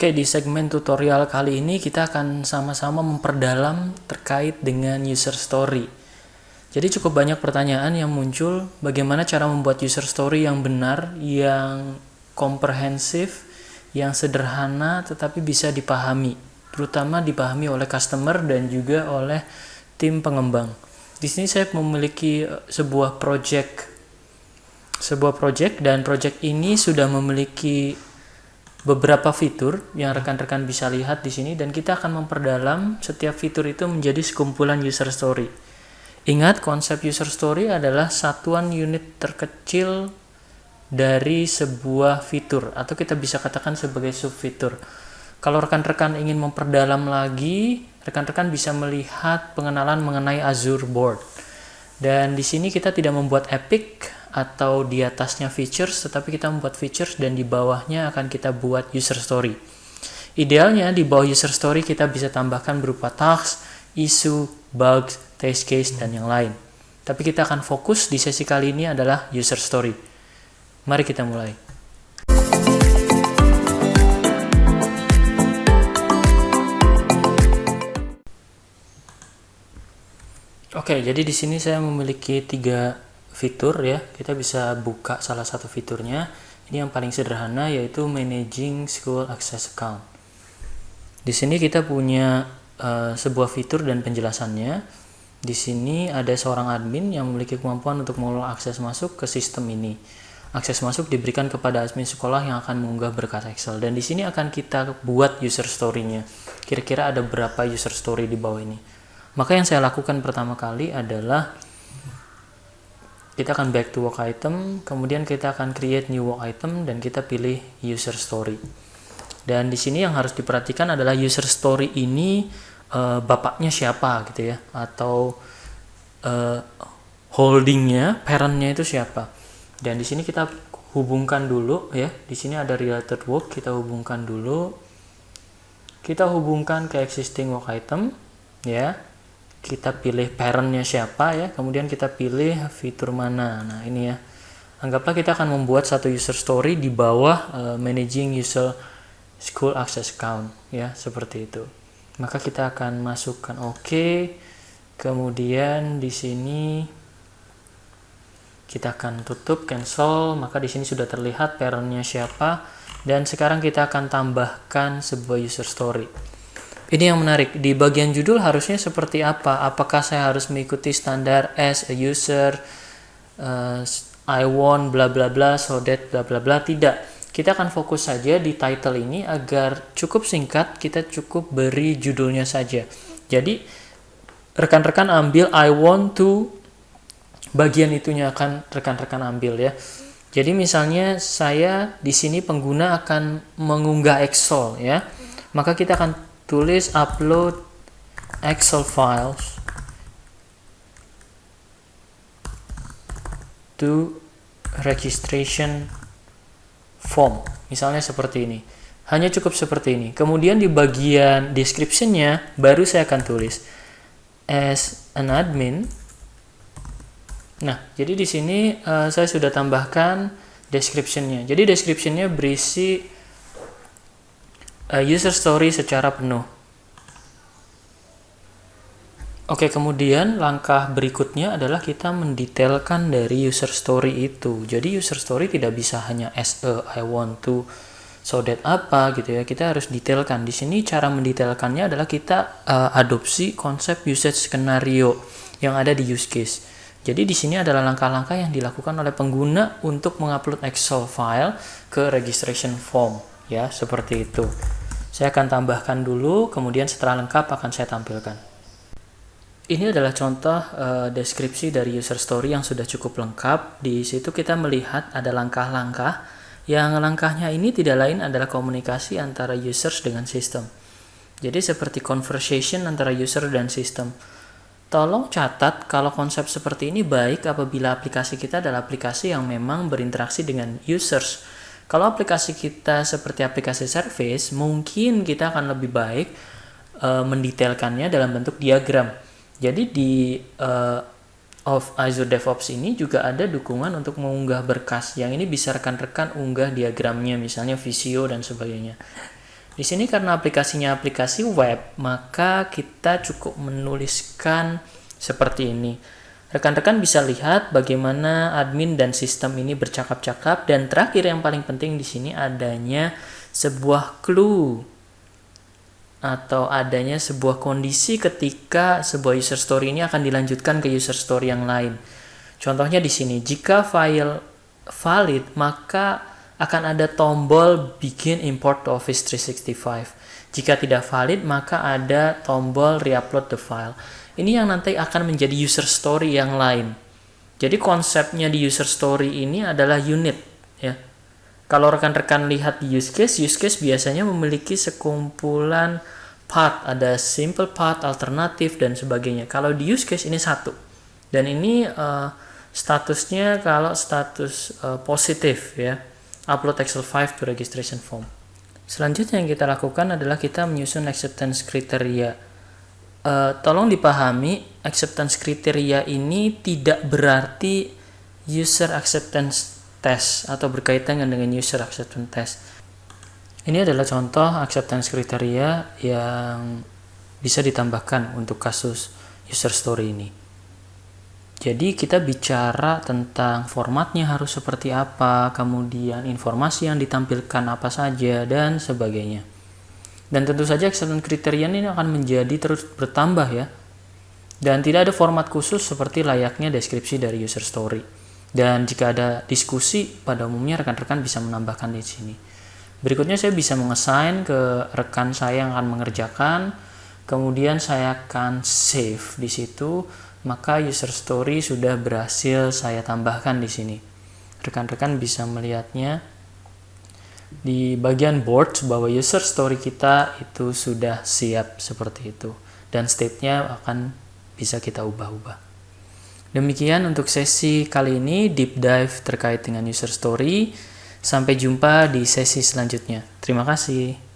Oke, di segmen tutorial kali ini kita akan sama-sama memperdalam terkait dengan user story. Jadi cukup banyak pertanyaan yang muncul, bagaimana cara membuat user story yang benar, yang komprehensif, yang sederhana tetapi bisa dipahami, terutama dipahami oleh customer dan juga oleh tim pengembang. Di sini saya memiliki sebuah project dan project ini sudah memiliki beberapa fitur yang rekan-rekan bisa lihat di sini, dan kita akan memperdalam setiap fitur itu menjadi sekumpulan user story. Ingat, konsep user story adalah satuan unit terkecil dari sebuah fitur, atau kita bisa katakan sebagai subfitur. Kalau rekan-rekan ingin memperdalam lagi, rekan-rekan bisa melihat pengenalan mengenai Azure Board. Dan di sini kita tidak membuat epic atau di atasnya features, tetapi kita membuat features dan di bawahnya akan kita buat user story. Idealnya di bawah user story kita bisa tambahkan berupa task, issue, bugs, test case, dan yang lain. Tapi kita akan fokus di sesi kali ini adalah user story. Mari kita mulai. Oke, jadi di sini saya memiliki 3 fitur ya. Kita bisa buka salah satu fiturnya. Ini yang paling sederhana, yaitu Managing School Access Account. Di sini kita punya sebuah fitur dan penjelasannya. Di sini ada seorang admin yang memiliki kemampuan untuk mengelola akses masuk ke sistem ini. Akses masuk diberikan kepada admin sekolah yang akan mengunggah berkas Excel. Dan di sini akan kita buat user story-nya. Kira-kira ada berapa user story di bawah ini? Maka yang saya lakukan pertama kali adalah kita akan back to work item, kemudian kita akan create new work item, dan kita pilih user story. Dan di sini yang harus diperhatikan adalah user story ini bapaknya siapa gitu ya, atau holdingnya, parentnya itu siapa. Dan di sini kita hubungkan dulu ya. Di sini ada related work, kita hubungkan dulu. Kita hubungkan ke existing work item ya. Kita pilih parentnya siapa ya, kemudian kita pilih fitur mana. Nah ini ya, anggaplah kita akan membuat satu user story di bawah Managing User School Access Account ya, seperti itu. Maka kita akan masukkan OK, kemudian di sini kita akan tutup cancel. Maka di sini sudah terlihat parentnya siapa, dan sekarang kita akan tambahkan sebuah user story. Ini yang menarik, di bagian judul harusnya seperti apa? Apakah saya harus mengikuti standar as a user, I want bla bla bla, so that bla bla bla? Tidak. Kita akan fokus saja di title ini agar cukup singkat, kita cukup beri judulnya saja. Jadi rekan-rekan ambil I want to, bagian itunya akan rekan-rekan ambil ya. Jadi misalnya saya di sini pengguna akan mengunggah Excel ya. Maka kita akan tulis upload Excel files to registration form. Misalnya seperti ini. Hanya cukup seperti ini. Kemudian di bagian description-nya baru saya akan tulis as an admin. Nah, jadi di sini saya sudah tambahkan description-nya. Jadi description-nya berisi user story secara penuh. Oke, kemudian langkah berikutnya adalah kita mendetailkan dari user story itu. Jadi user story tidak bisa hanya as a, I want to, so that apa gitu ya. Kita harus detailkan. Di sini cara mendetailkannya adalah kita adopsi konsep usage skenario yang ada di use case. Jadi di sini adalah langkah-langkah yang dilakukan oleh pengguna untuk mengupload Excel file ke registration form ya, seperti itu. Saya akan tambahkan dulu, kemudian setelah lengkap akan saya tampilkan. Ini adalah contoh deskripsi dari user story yang sudah cukup lengkap. Di situ kita melihat ada langkah-langkah, yang langkahnya ini tidak lain adalah komunikasi antara users dengan sistem. Jadi seperti conversation antara user dan sistem. Tolong catat kalau konsep seperti ini baik apabila aplikasi kita adalah aplikasi yang memang berinteraksi dengan users. Kalau aplikasi kita seperti aplikasi service, mungkin kita akan lebih baik mendetailkannya dalam bentuk diagram. Jadi di Azure DevOps ini juga ada dukungan untuk mengunggah berkas. Yang ini bisa rekan-rekan unggah diagramnya, misalnya Visio dan sebagainya. Di sini karena aplikasinya aplikasi web, maka kita cukup menuliskan seperti ini. Rekan-rekan bisa lihat bagaimana admin dan sistem ini bercakap-cakap, dan terakhir yang paling penting di sini adanya sebuah clue atau adanya sebuah kondisi ketika sebuah user story ini akan dilanjutkan ke user story yang lain. Contohnya di sini, jika file valid, maka akan ada tombol begin import to Office 365. Jika tidak valid, maka ada tombol reupload the file. Ini yang nanti akan menjadi user story yang lain. Jadi konsepnya di user story ini adalah unit, ya. Kalau rekan-rekan lihat di use case biasanya memiliki sekumpulan path, ada simple path, alternatif, dan sebagainya. Kalau di use case ini satu. Dan ini statusnya kalau status positif, ya. Upload Excel 5 to registration form. Selanjutnya yang kita lakukan adalah kita menyusun acceptance kriteria. Tolong dipahami, acceptance kriteria ini tidak berarti user acceptance test atau berkaitan dengan user acceptance test. Ini adalah contoh acceptance kriteria yang bisa ditambahkan untuk kasus user story ini. Jadi kita bicara tentang formatnya harus seperti apa, kemudian informasi yang ditampilkan apa saja, dan sebagainya. Dan tentu saja acceptance kriteria ini akan menjadi terus bertambah, ya. Dan tidak ada format khusus seperti layaknya deskripsi dari user story. Dan jika ada diskusi, pada umumnya rekan-rekan bisa menambahkan di sini. Berikutnya saya bisa mengassign ke rekan saya yang akan mengerjakan, kemudian saya akan save di situ. Maka user story sudah berhasil saya tambahkan di sini. Rekan-rekan bisa melihatnya di bagian board bahwa user story kita itu sudah siap seperti itu. Dan state-nya akan bisa kita ubah-ubah. Demikian untuk sesi kali ini, deep dive terkait dengan user story. Sampai jumpa di sesi selanjutnya. Terima kasih.